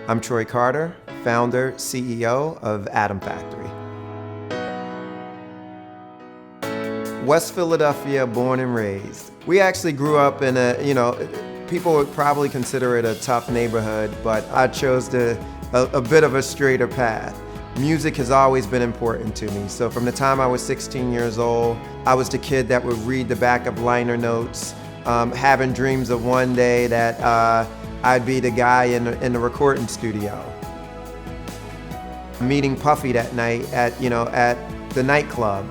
I'm Troy Carter, founder, CEO of Atom Factory. West Philadelphia, born and raised. We actually grew up in people would probably consider it a tough neighborhood, but I chose a bit of a straighter path. Music has always been important to me. So from the time I was 16 years old, I was the kid that would read the back of liner notes, having dreams of one day that I'd be the guy in the recording studio. Meeting Puffy that night at the nightclub.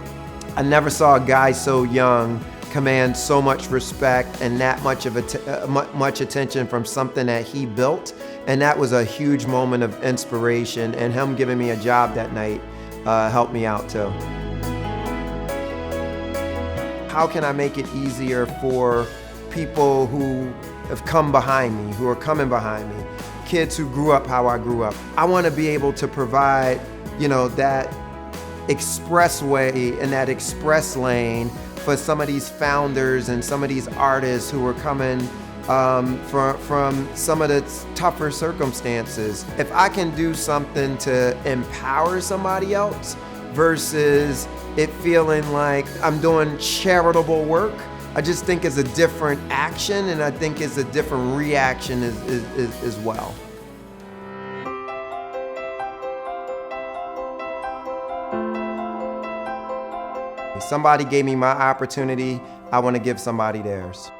I never saw a guy so young command so much respect and that much attention from something that he built, and that was a huge moment of inspiration, and him giving me a job that night helped me out too. How can I make it easier for people who have come behind me, who are coming behind me, kids who grew up how I grew up? I want to be able to provide, that expressway and that express lane for some of these founders and some of these artists who are coming from some of the tougher circumstances. If I can do something to empower somebody else versus it feeling like I'm doing charitable work, I just think it's a different action, and I think it's a different reaction as well. Somebody gave me my opportunity, I want to give somebody theirs.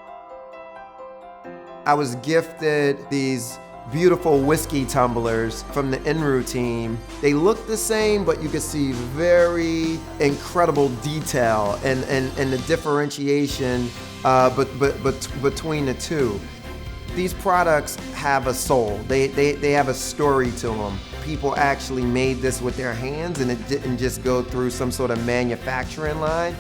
I was gifted these beautiful whiskey tumblers from the Enrou team. They look the same, but you can see very incredible detail and the differentiation between the two. These products have a soul. They have a story to them. People actually made this with their hands, and it didn't just go through some sort of manufacturing line.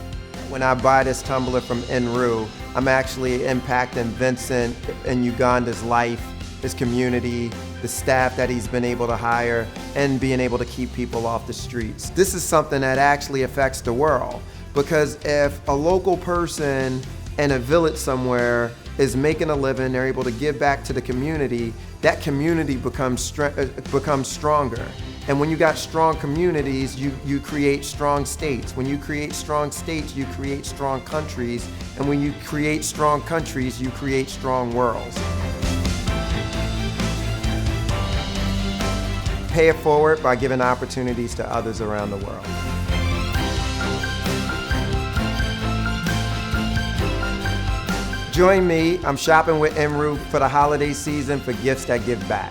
When I buy this tumbler from Enrou, I'm actually impacting Vincent in Uganda's life, his community, the staff that he's been able to hire, and being able to keep people off the streets. This is something that actually affects the world, because if a local person in a village somewhere is making a living, they're able to give back to the community, that community becomes stronger. And when you got strong communities, you create strong states. When you create strong states, you create strong countries. And when you create strong countries, you create strong worlds. Pay it forward by giving opportunities to others around the world. Join me, I'm shopping with Enrou for the holiday season for gifts that give back.